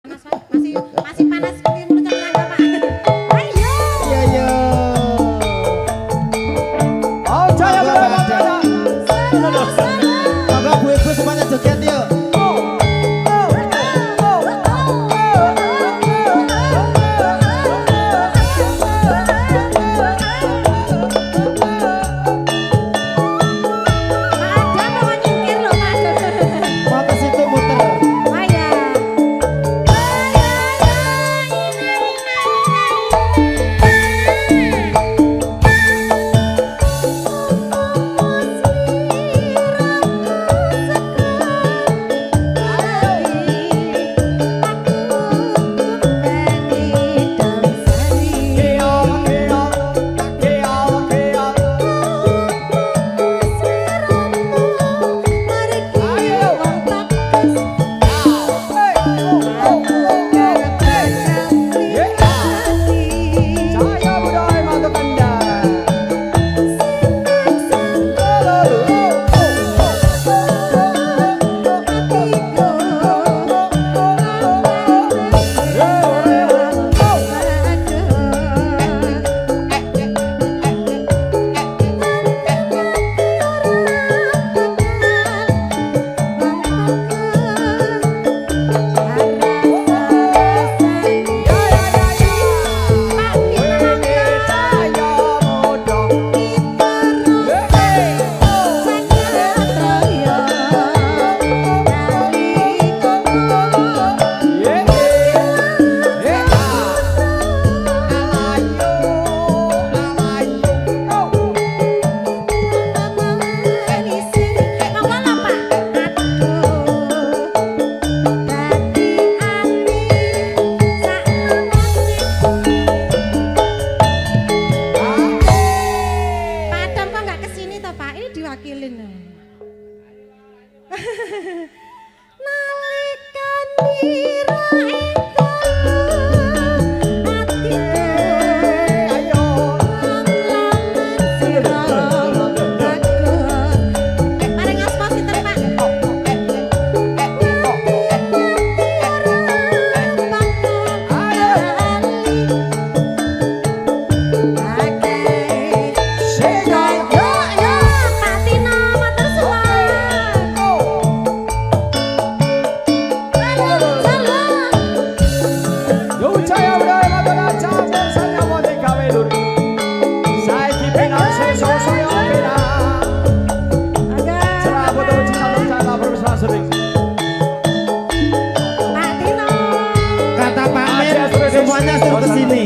Panas, Pak. Masih panas seperti mulut tetangga, Pak. Ayo. Iya, iya. Oh, jaya berada. Monggo Bu Ibu semuanya joget yuk. Mau ke situ muter. Semuanya suruh ke sini.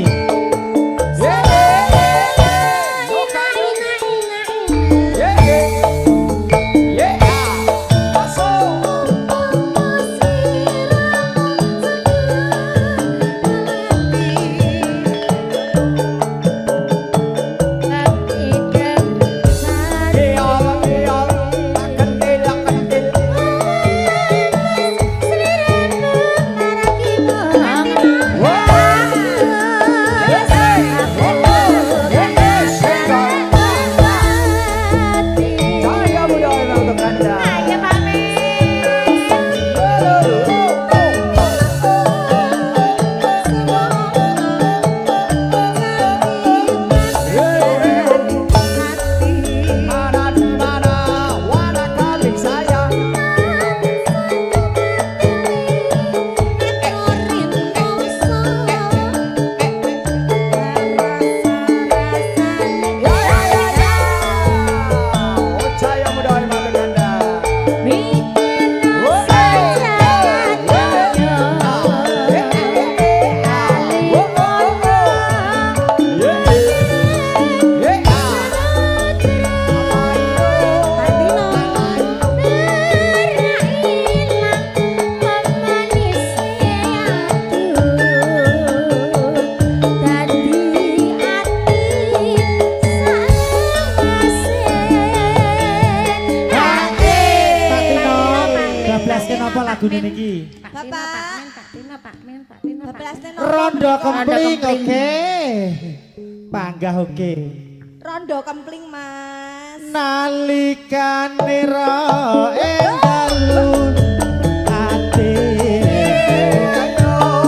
Lagune niki. Bapak. Pak Tino. Rondo kempling oke. Panggah oke. Rondo kempling Mas. Nalikane ro dalu ati. Ayo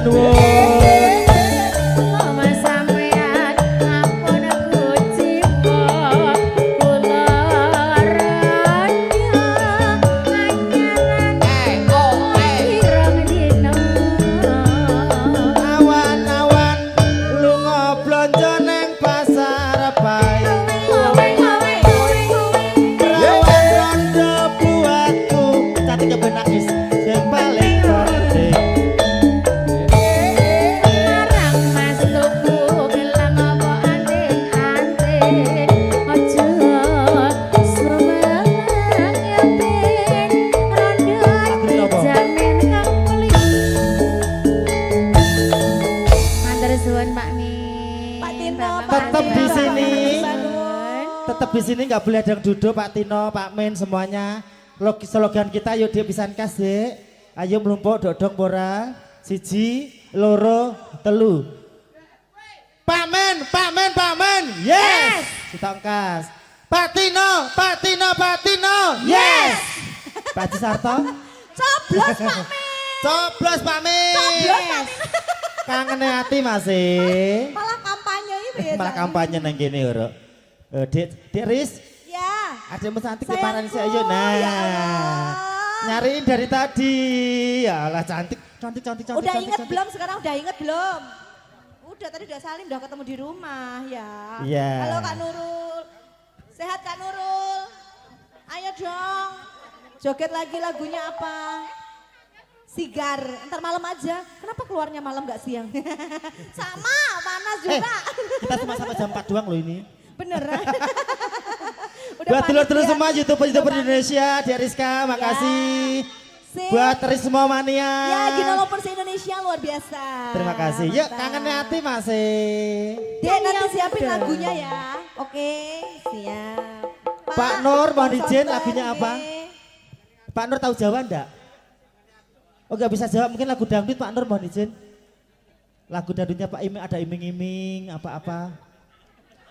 nuwun. Lama sampean ampun kucipo kula ranya anyaran ireng dina Awan-awan lunga blonjo neng pasar bae. Rawan rondo buatku cantik kebenakis sing paling penting. Marang mas tuku gelang apa anting-anting aja semelang yatin rondo dijamin kembali. Matur suwun Pak Min. Pak Tino, Bapak Tetep Min. di sini. Bandung. Tetap di sini nggak boleh ada yang duduk Pak Tino, Pak Men semuanya. Slogan kita yuk dia pisan kas Dek. Ayo mlumpuk dodong pora. Siji, loro, telu. Pak Men, Pak Men, Pak Men. Yes. Ditongkas. Pak Tino, Pak Tino, Pak Tino. Yes. Pak Haji Sarto. Coblos Pak Men. Coblos Pak Men. Coblos Pak Men. Kangen hati masih. Malah kampanye itu ya. Malah kampanye nang kene ora. Dek Riz, Ya. adekmu cantik Sayangku, keparan sih ayo. Nah. ya Allah. Nyariin dari tadi. Ya Allah cantik, cantik, cantik, cantik. Udah cantik, inget cantik. belum? Sekarang udah inget belum? Udah tadi udah salim, udah ketemu di rumah ya. Iya. Halo Kak Nurul. Sehat Kak Nurul? Ayo dong. Joget lagi lagunya apa? Sigar. Ntar malam aja. Kenapa keluarnya malam gak siang? Sama, panas juga. Kita cuma sampai jam 4 doang loh ini. Beneran. Buat panik telur-telur ya. semua YouTuber Udah Indonesia, di Rizka, makasih. Sip. Buat Riz semua mania. Ya, Gino Lovers Indonesia luar biasa. Terima kasih. Yuk Mantap. kangen hati masih. Dia nanti siapin lagunya ya. Oke, siap. Pak Nur, mohon Pak izin Sontan, lagunya apa? oke. Pak Nur tahu Jawa enggak? Oh gak bisa jawab, mungkin lagu dangdut Pak Nur mohon izin. Lagu dangdutnya Pak Iming ada iming-iming apa-apa.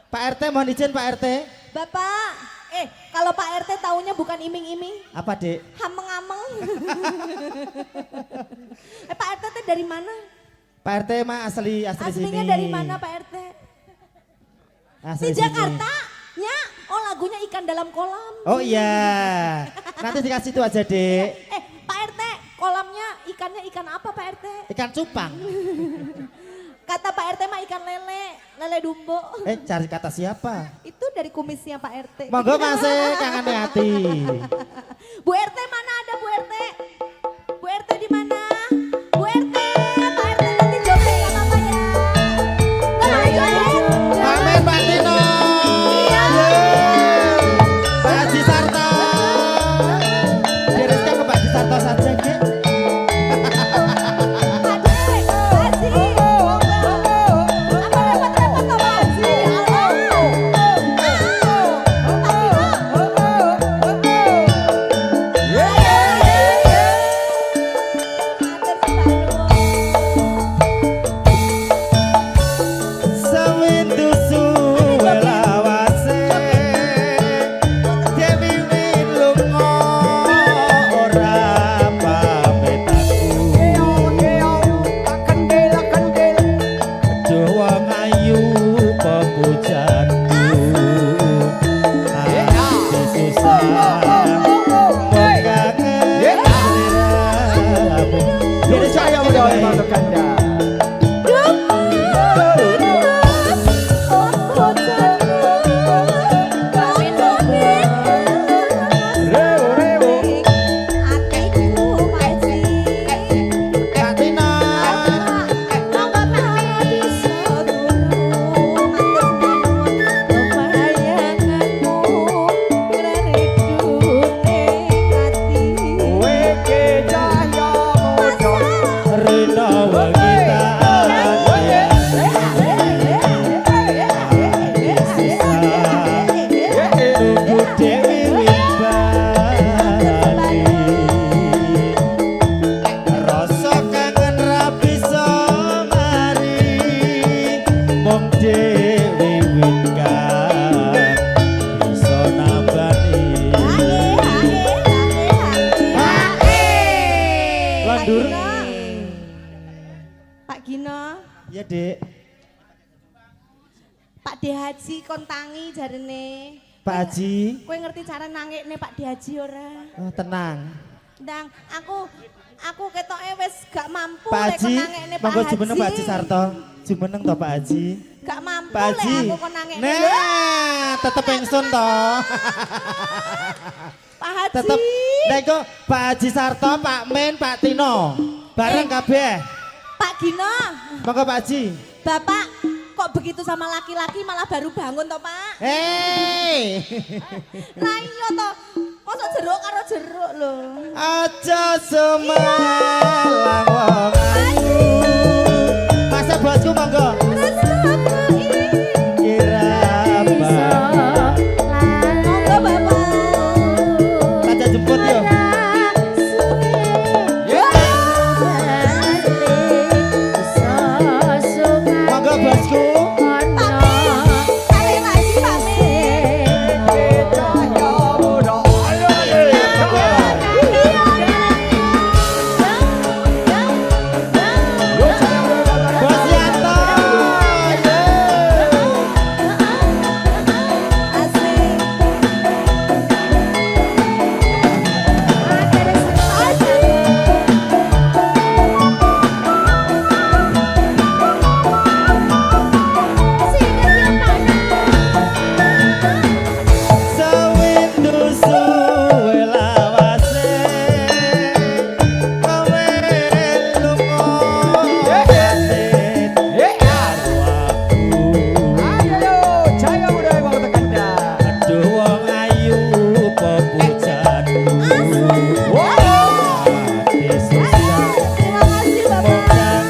Pak RT mohon izin Pak RT. Bapak, kalau Pak RT taunya bukan iming-iming, Apa Dek? hameng-ameng. Pak RT teh dari mana? Pak RT mah asli sini. Aslinya dari mana Pak RT? Asli Di sini. Jakarta? Ya, oh lagunya ikan dalam kolam. Oh iya. Nanti dikasih itu aja Dek. Pak RT, kolamnya ikannya ikan apa Pak RT? Ikan cupang. Kata Pak RT mah ikan lele dumbo. Cari kata siapa? Itu dari kumisnya Pak RT. Monggo masih kangen hati. Bu RT mana ada Bu RT? Bu RT di mana? Bu RT, Pak RT nanti joget nggak apa-apa ya. Nggak mau joget? Pamer Pak Tino. Iya. Yeay. Pak Haji Sarto. Bereskan ke Pak Haji Sarto saja Dek. Sewindu suwe lawase Dewi winlunga ora pamit aku Jawa ngayu pepujanku Ati susah Mengkangen liramu Diri saya Pak Tino. Rina wagita Nunggu Dewi Wimbali Rasa kangen rapi somari Mong Dewi Wimbali Bisa nambani Landur. Pak Gino, Iya, Dek. Pak D Haji kon tangi jarene. Pak Haji. Kowe ngerti cara nangekne Pak D Haji ora? Oh, tenang. Ndang, aku ketoke wis gak mampu Pak lek kon Haji, nangekne Pak monggo Haji. jumeneng Pak Haji Sarto. Jumeneng to Pak Haji. Gak mampu Pak lek Haji. aku kon nangekne. Nah, tetep ingsun to. Pak Haji. Tetep nek iku Pak Haji Sarto, Pak Men, Pak Tino. Bareng kabeh. Pak Gino, Monggo Pak Haji. Bapak kok begitu sama laki-laki malah baru bangun toh Pak? Hei. Lah iya toh, masa jeruk karo jeruk lho. Aja semalang wong ayu. Masa bosku monggo. Terus aku Kira apa? monggo Bapak. Aja jemput yo. Monggo bosku. Sekali lagi Pak Men. Bos Yanto. Asik. Sawindu suwe lawase. Kowe lunga. Aduh wong ayu pepujanku. Ati susah. Terima kasih Bapak.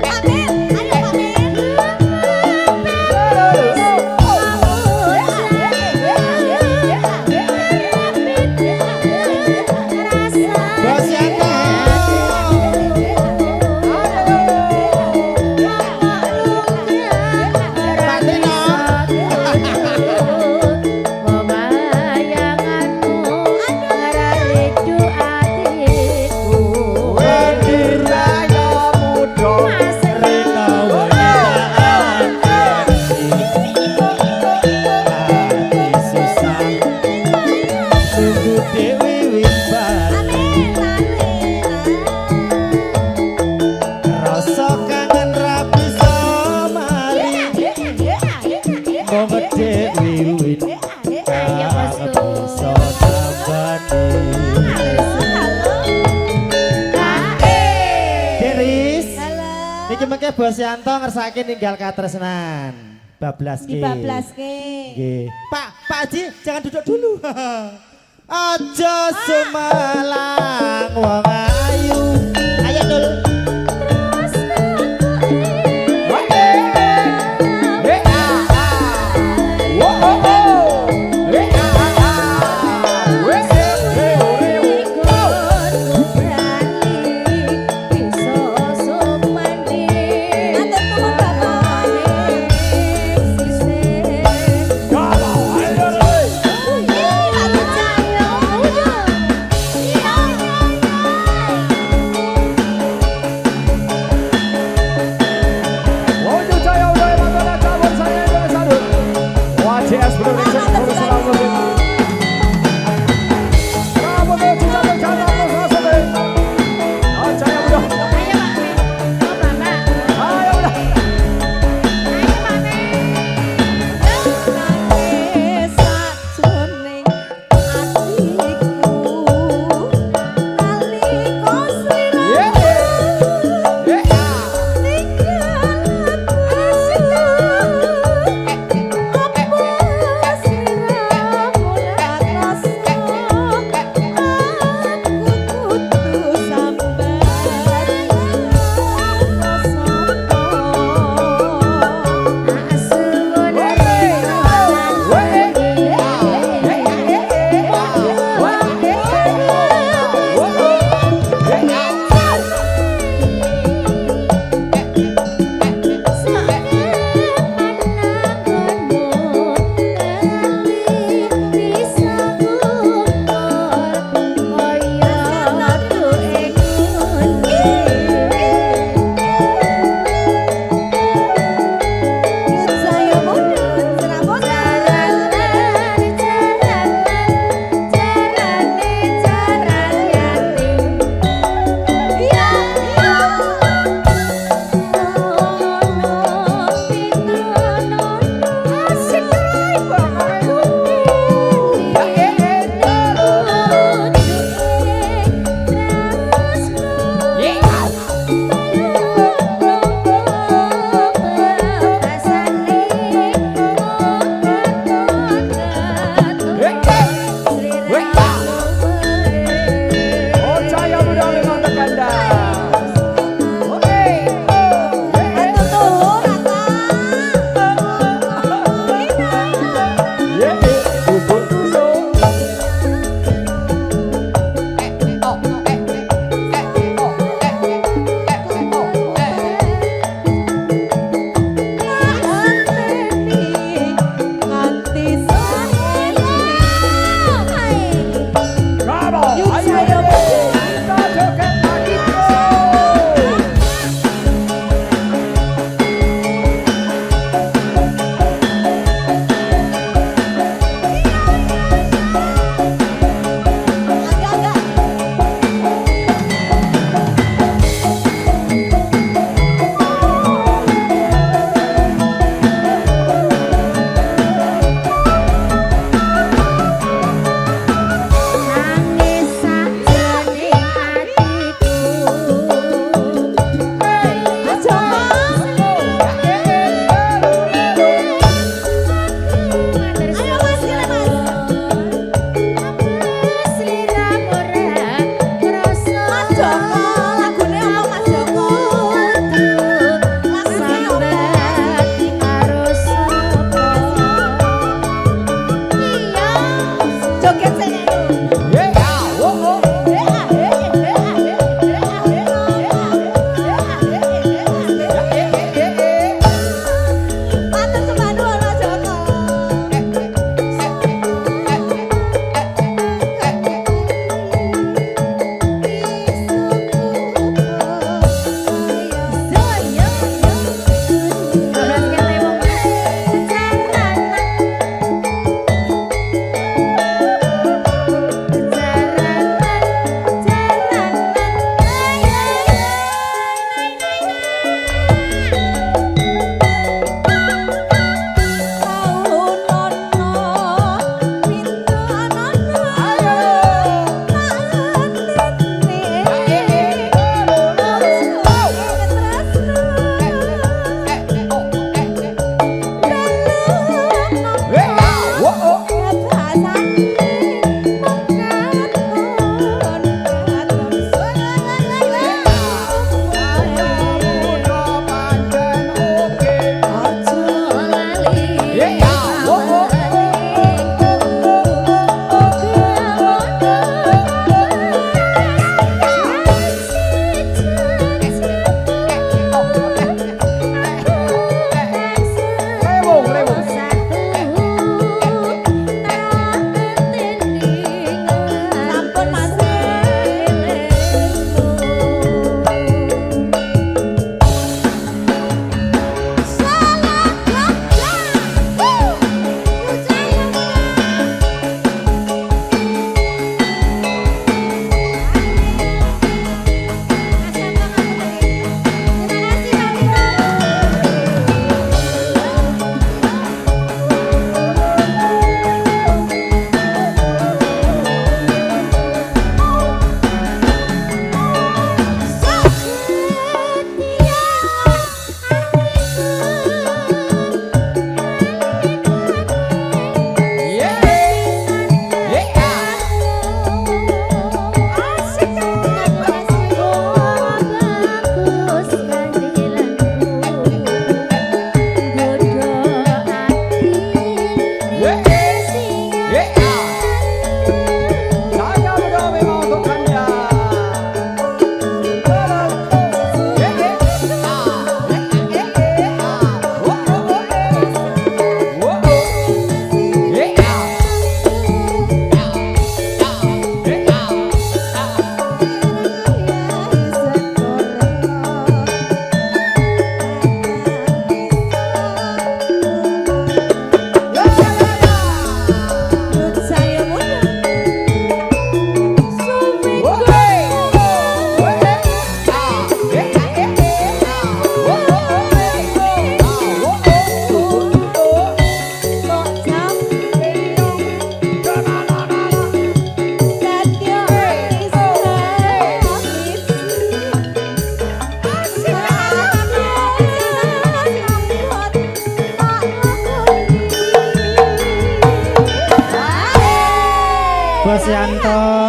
Kangen Pak Men, ayo Pak Men. Bos Yanto. Pak Tino. Rena wanitaan hati susah. Sungguh Dewi Wimbar. Rasa kangen rapi somali. Monggo Dewi Wimbar. Bisa nambani. Deris. Niki mengke Bos Yanto ngersake ninggal katresnan. Bablas ki. Dibablaske. Nggih. Pak Haji jangan duduk dulu. Aja semalang wong ayu. Ayo dulu. Matur nuwun Bapak. Pak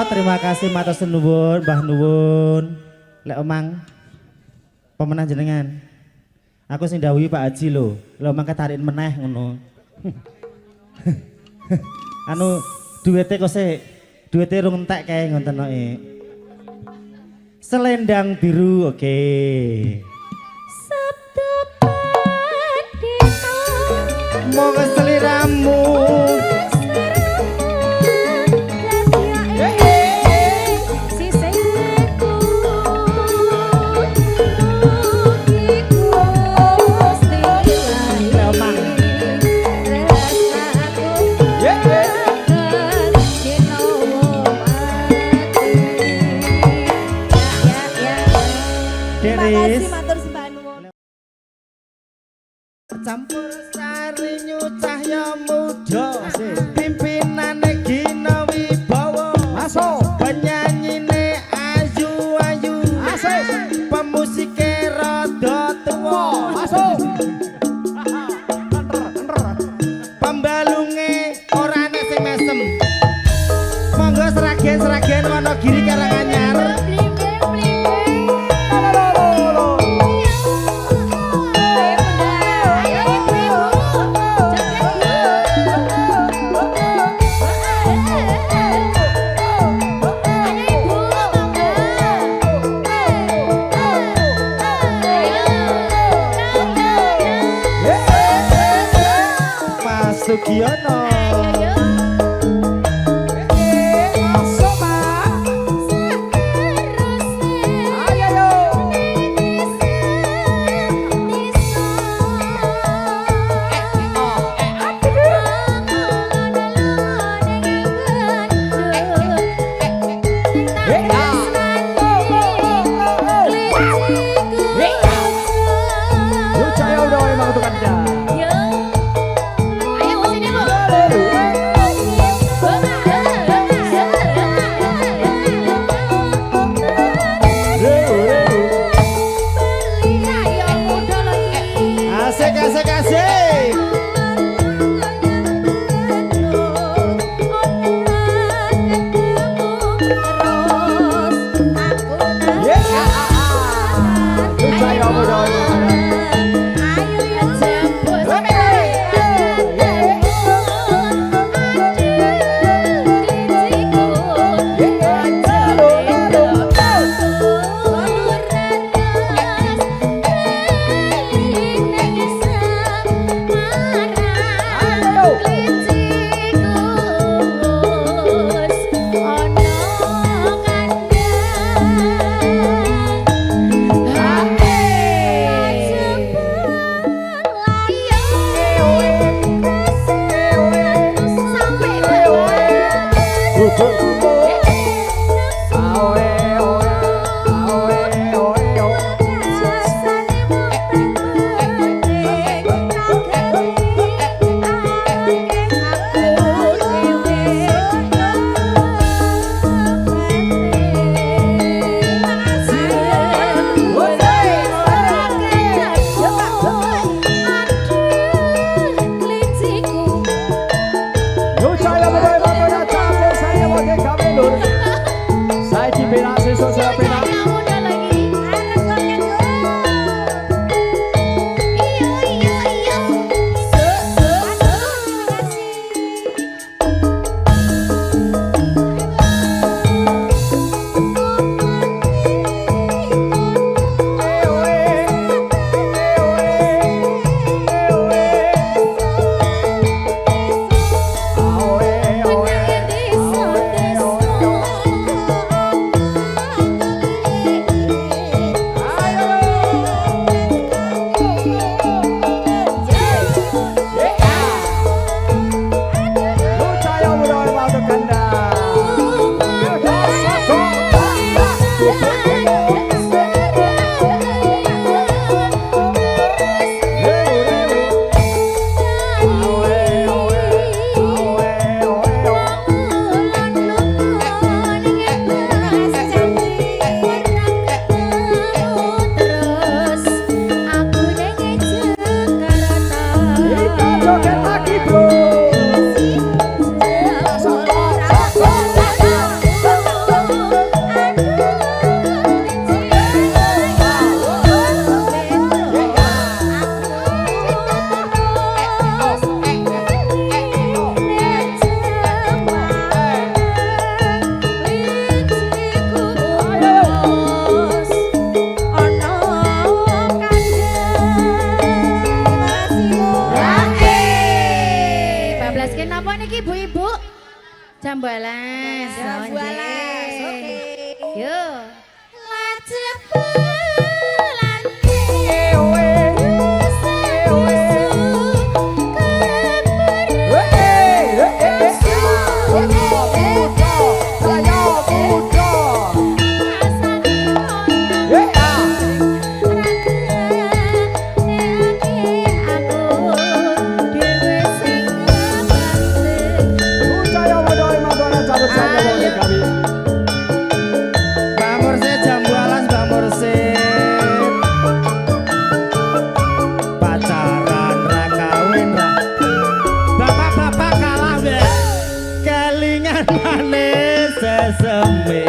terima kasih matur nuwun, Mbah nuwun. Lek omang pemenang jenengan. Aku sing dawuhi Pak Haji lho. Lho mangke tarik meneh ngono. Anu duwite kok sik. Duwite rung entek kae ngoten noe. Selendang biru, oke. Sabtu padino Moga seliramu. Terima kasih matur sembah nuwun. Campur sari cahya muda pimpinan Gina Wibowo Masuk. penyanyine ayu-ayu pemusike rada tuwa pembalunge ora ana sing mesem monggo seragen Wonogiri Karanganyar. Mas Sugiono. Asik. Yo. Lajeng belante. Mbak Mursid jambu alas Mbak Mursid. Pacaran ra kawin ra. Bapak-bapak kalah be. Kelingan manis seseme.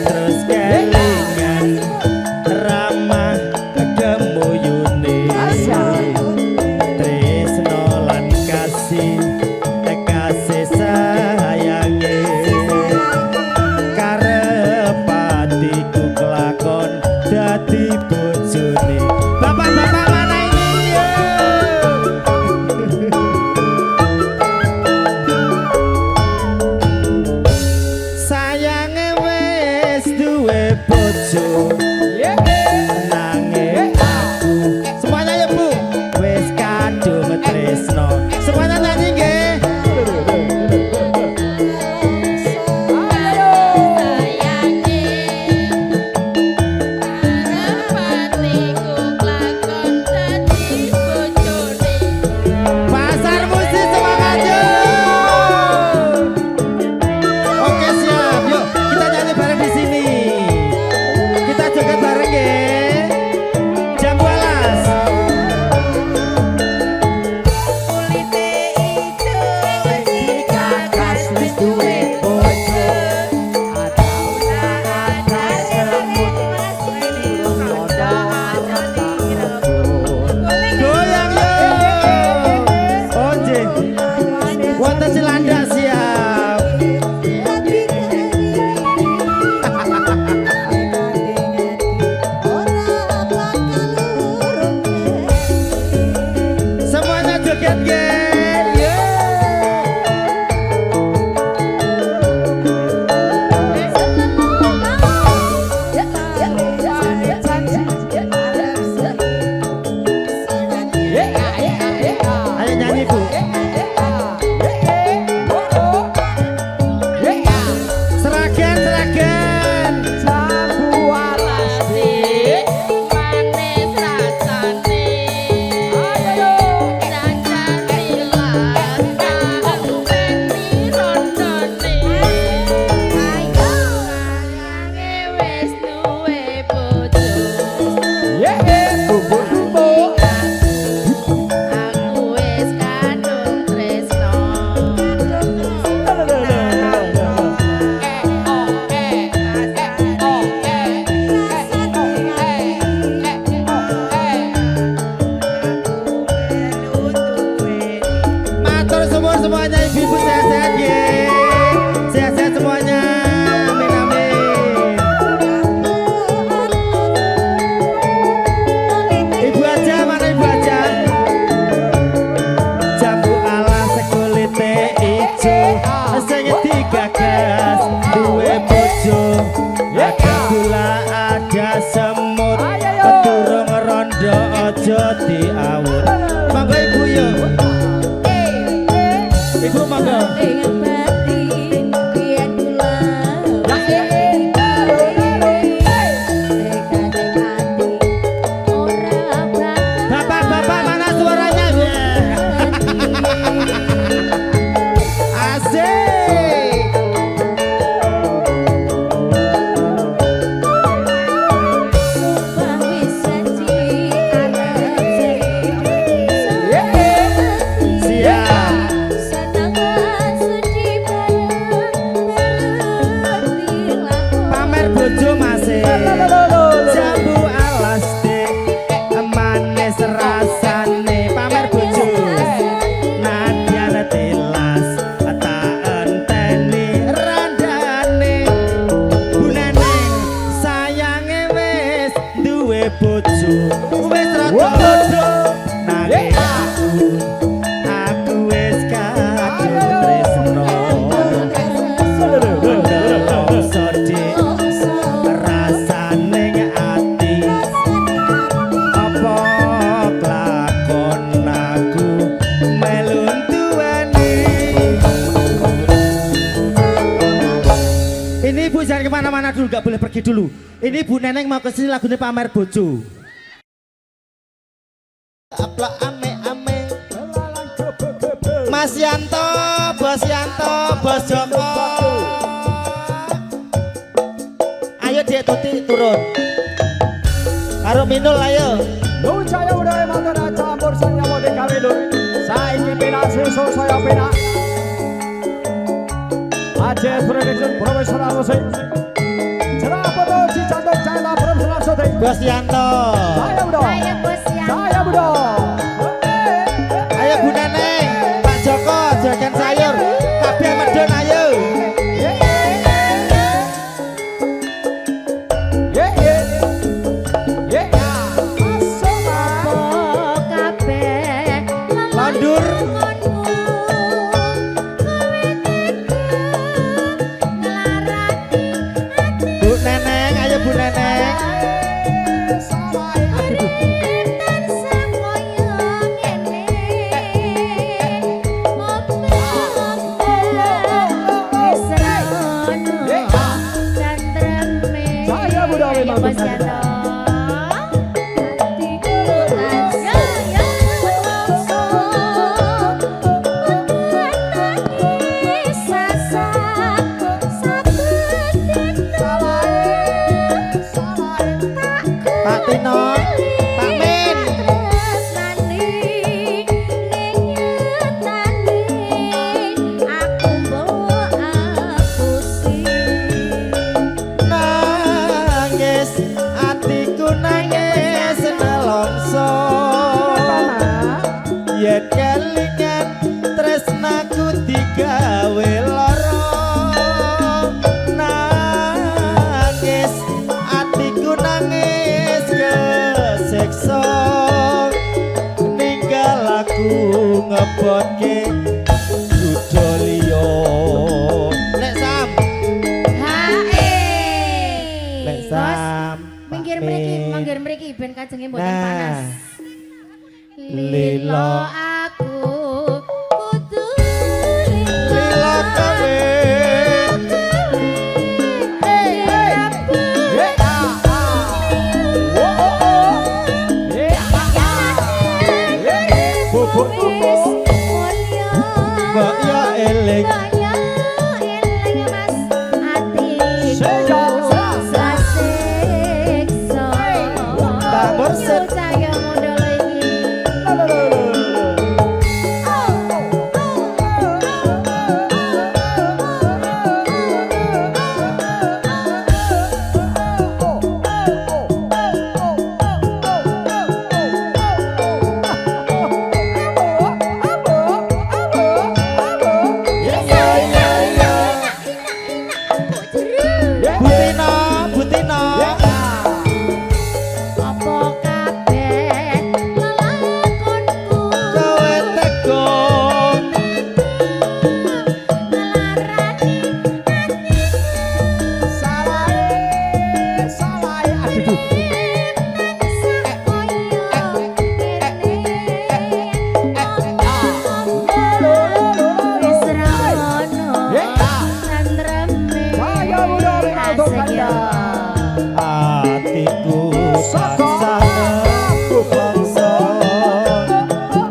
Terus kelingan ramah kemuyune. Tresno lan kasih sayange. Karepatiku kelakon dadi bojone. Bapak-bapak mana ini yo? Sayange wis duwe bojo. Nanging aku semuanya ya Bu wis kadung tresno. Semuanya nyanyi nggih. Pasar musik semangat yuk. Oke siap, yuk kita nyanyi bareng di sini. Kita joget bareng nggih. Jambu alas. Kulite ijo digagas wis duwe bojo. Goyang yuk. Onje. Wonten Cilandak siap. Semuanya joget nggih. Yuk. Ayo nyanyi Bu. Seragen seragen. Matur suwun semuanya ibu-ibu sehat-sehat nggih. Sehat-sehat semuanya. Amin amin. Ibu aja mana ibu aja? Jambu alas kulite ijo sing digagas duwe bojo. Ada gula ada semut durung rondo aja diawut. Monggo ibu yo. Ibu monggo. Bapak-bapak mana suaranya? Asik. Siap. Pamer bojo masih. Jambu alas dek manis rasane. Pamer bojo. Nadyan tilas tak enteni randane. Gunane sayange wis duwe bojo. Wis rada bodo. Nanging aku wis kadung tresno. Sodi jangan kemana-mana dulu, gak boleh pergi dulu. Ini Bu Neneng mau kesini lagunya pamer bojo. Aplak ame-ame Mas Yanto, Bos Joko. Ayo Dek Tuti turun. Karo Minul ayo. Lu caya udah matana campur saya mau dikawe dulu. Saiki penak sesuk saya penak. Aceh Production Profesional Musik. Cerah foto si cantik cahaya profesional syuting. Bos Yanto. Saya udah. Ayo bos yang Saya udah. Ayo Bu Neneng, Pak Joko, jajan sayur. Kabeh medun ayo. Landur. Bu Neneng, ayo Bu Neneng. Bos Yanto. Pak Tino, Pak Min. Nangis, hatiku nangis nelongso. Ya kelingan tresnaku digawe lara. Nangis, hatiku nangis kesekso. Ninggal aku ngebotke dudo liya. Lek Sam, Lek Sam. Minggir Pak mriki, Min. minggir mriki ben kajenge mboten Nah. panas. Lilo aku kudu lilo kowe. Mbok yo eling. Tak borset. Butino. Kowe teko. Hatiku sangsane bangsa.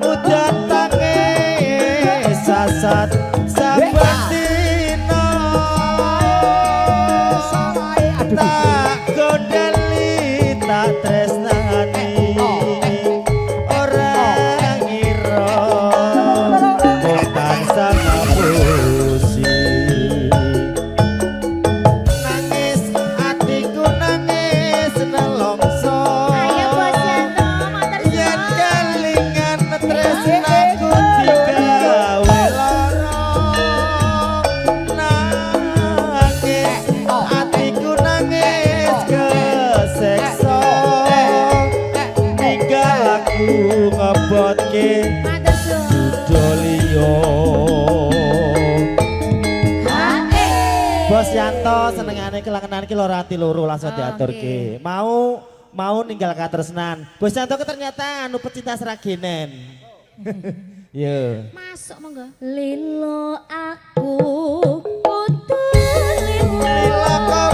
Udan tangis sasat saben dina. Tak gondeli tak tresnani. Ora ngira kok tansah ngapusi. Nangis hatiku nangis nelongso. Yen kelingan tresnaku digawe lara. Nangis hatiku nangis kesekso. Ninggal aku ngebotke dudo liya. Bos Yanto senengane kelangenan ki loro ati loro langsung diaturke. Mau ninggal katresnan. Bos Yanto ke ternyata anu pecinta seragenen. Yo. Masuk monggo. Lilo aku kudu lilo. Lilo kowe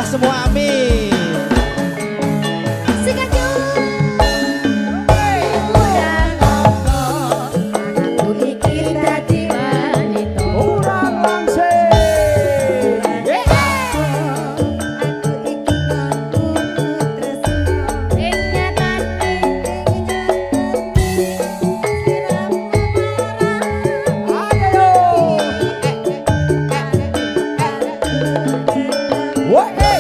Alhamdulillah semua amin. Sikat yo. Urang apa anakku iki dadi wanita. Urang langsing. Aku iki kanku tresno. Ing nyatane siramu Ayo. Woi. Yeah.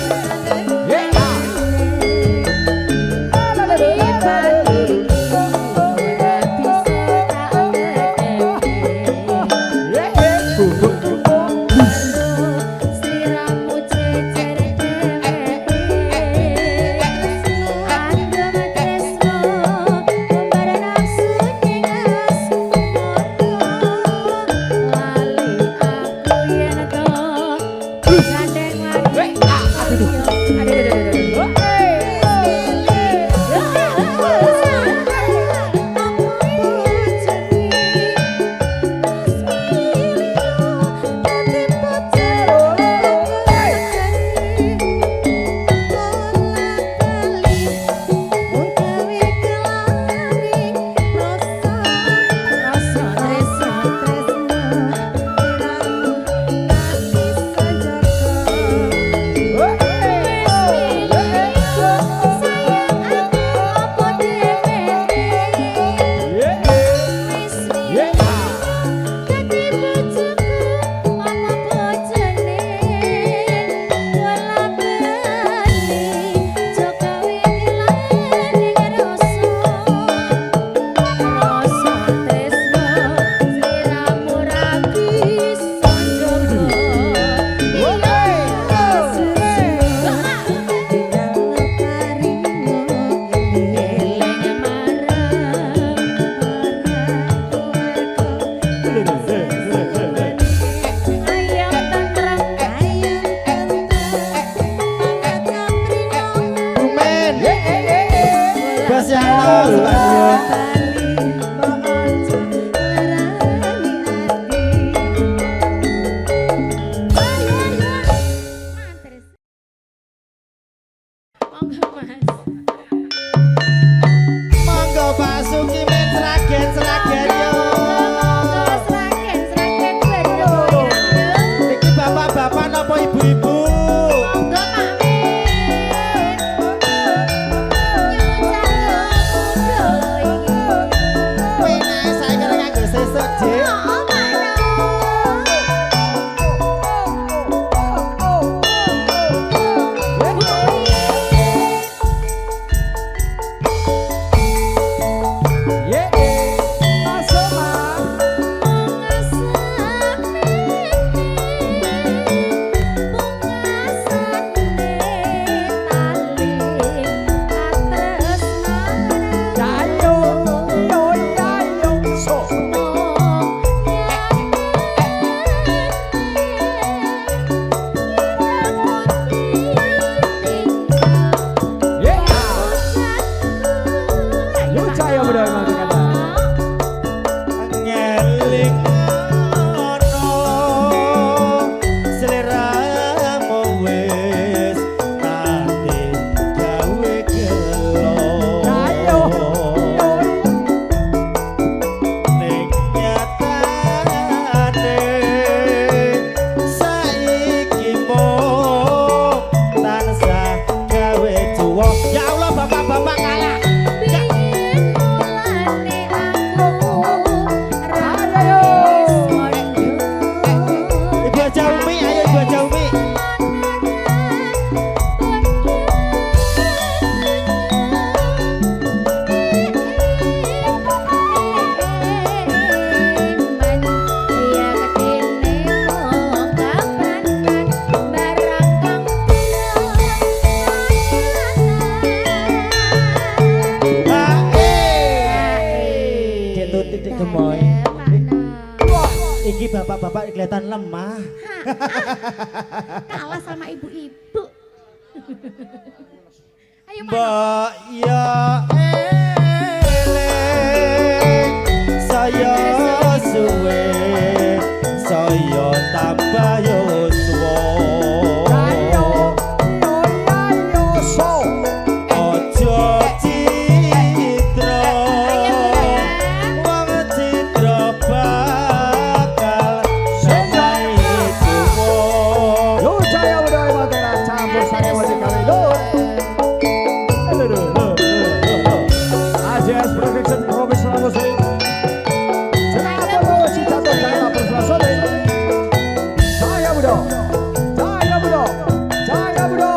bapak-bapak kelihatan lemah. Kalah sama ibu-ibu. Ayo Mbak ya eleng saya suwe saya tambah yuswa Lur saking wajib kami lur. AJS Production Professional Musik. Kenapa lo si jatuh saya berselasole? Saya budo, saya budo, saya budo.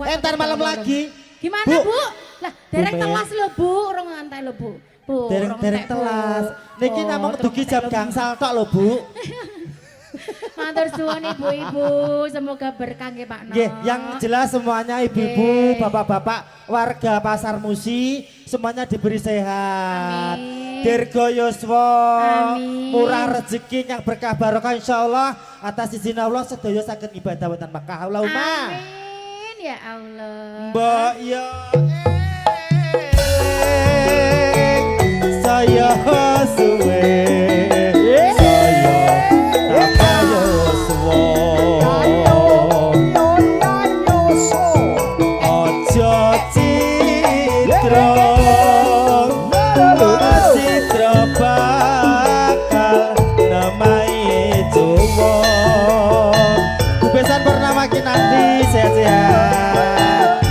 Entar malam lagi. Gimana Bu? Lah dereng telas lho Bu, urung ngantai lho Bu. Bu, Dereng telas. Niki namung dugi jam gangsal tok lho Bu. Matur suwun ibu-ibu, semoga berkah nggih Pak No. Nggih, yang jelas semuanya ibu-ibu, bapak-bapak, warga Pasar Musi semuanya diberi sehat. Amin. Dirgo yuswa, Amin. murah rezeki yang berkah barokah insyaallah atas izin Allah sedaya saged ibadah wonten Makkah. Allahumma. Amin ya Allah. Mbok yo saya suwe saya tak yuswa ojo citra citra bakal namai Jawa besan bernama Kinanti sehat-sehat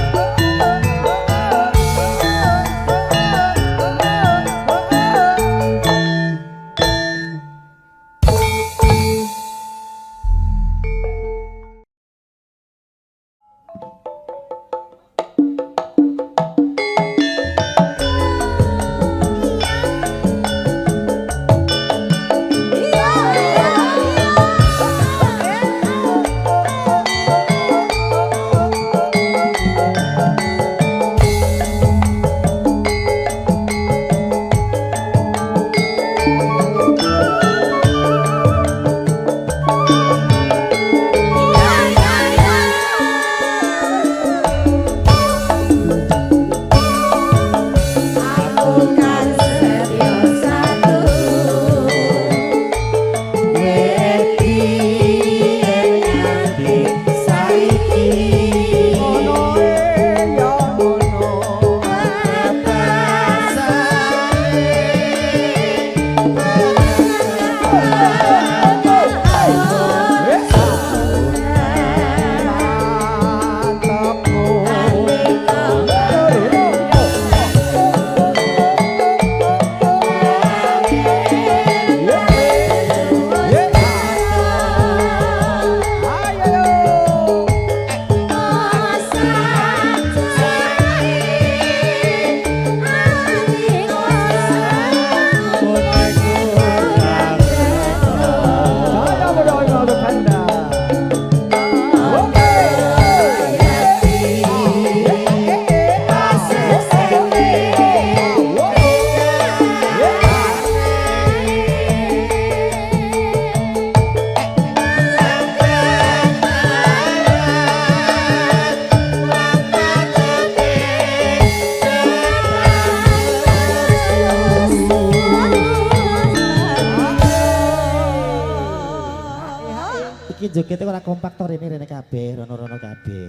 joget ora kompak to rene kabeh, rono-rono kabeh.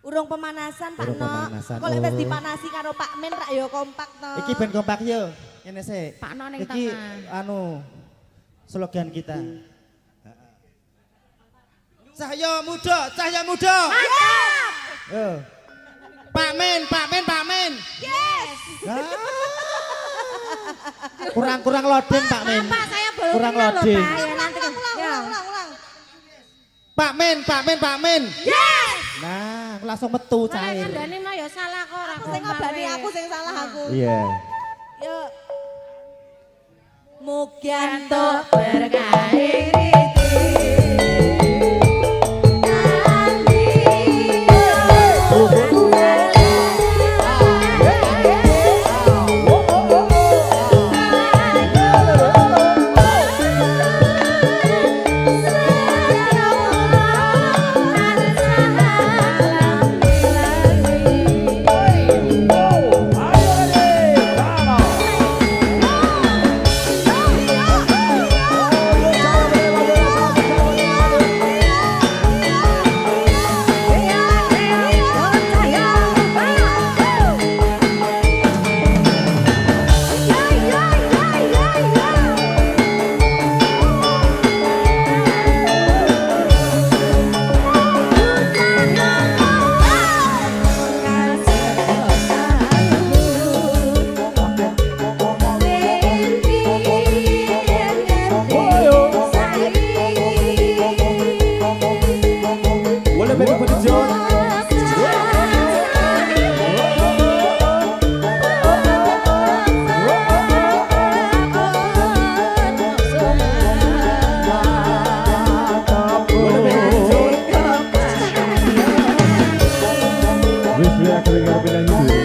Urung pemanasan Pak Urung No. pemanasan, Kok lek wis oh. dipanasi karo Pak Men rak ya kompak to. Iki ben kompak yo. Ngene sik. Pak No ning Iki tengah. anu slogan kita. Cahya muda, cahya muda. Mantap. Yo. Pak Men, Pak Men, Pak Men. Yes. Ah. Kurang-kurang loading Pak Men. Pak saya belum Kurang kenal loh, loading. Pak. Ya, Ulang, nanti ulang, kan. ulang, Ya. ulang, ulang, ulang. Pak Men, Pak Men, Pak Men. Yes. Nah, langsung metu Ora cair. ngandani mah ya salah kok ora Aku sing ngabani, aku sing salah aku. Iya. Yuk. Mugianto berkahi Boleh beri penunjuk. Boleh beri penunjuk. Wis biar kelingar penyanyi dulu.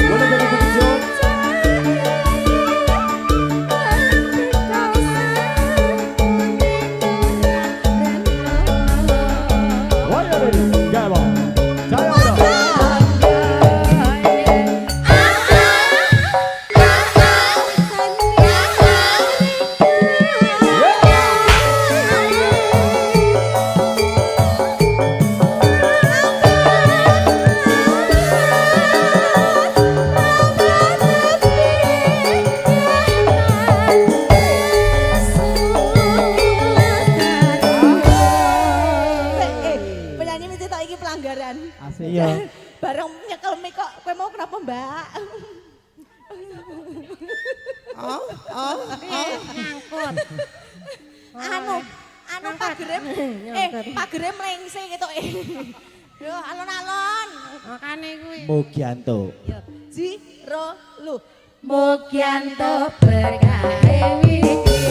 Boleh beri penunjuk. Waya ready, come on. Jaya Muda. penyanyi mesti tak iki pelanggaran. Asik ya. Bareng nyekel mic kok kowe mau kenapa Mbak? nyangkut. Anu pagere pagere mlengse gitu Yo alon-alon. Makane kuwi. Mugianto. Yo Jiro lu. Mugianto berkahi widi.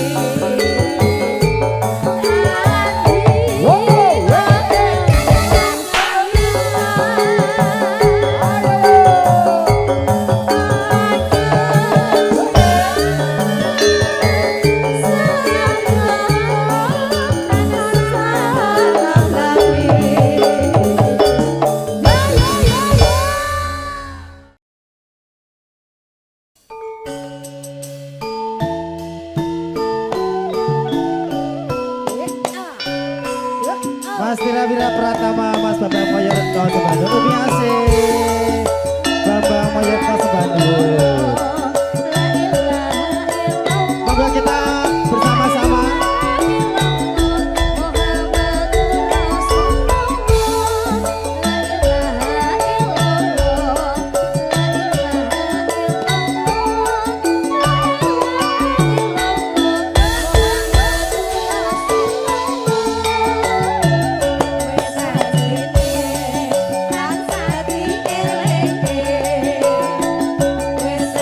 Mas Tira-Wira Pratama, Mas Bambang Moyoretno Sebandung, Umi Asih, Bambang Moyoretno Sebandung. Monggo kita bersama-sama. Wes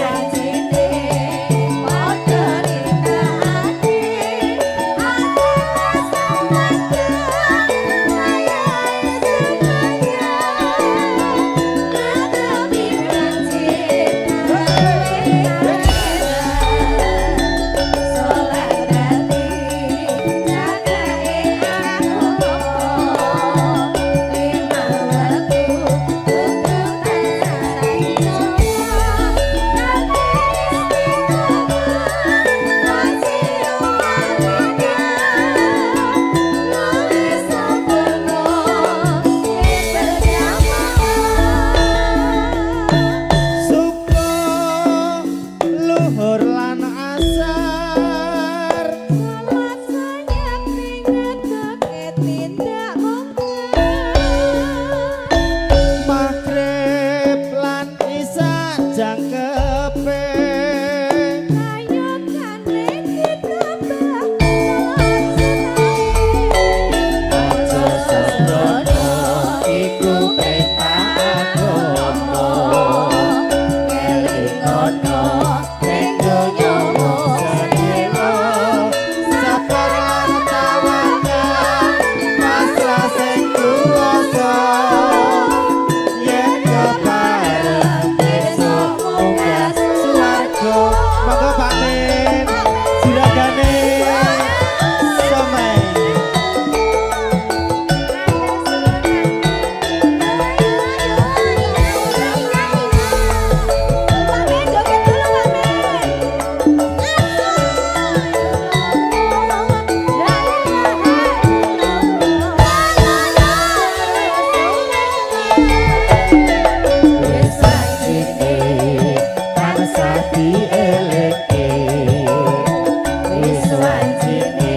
wanjine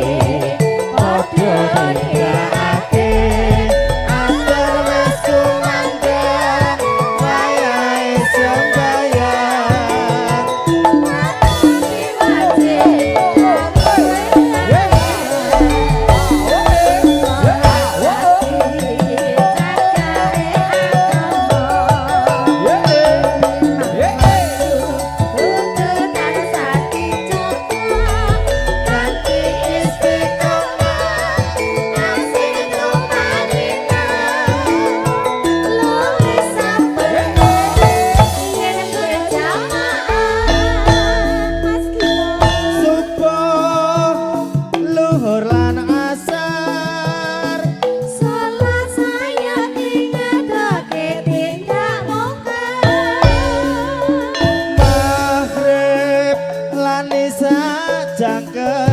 padha nindakake Atur wis kumandheng wayahe sembayang subuh luhur lan asar maghrib lan isya jangkep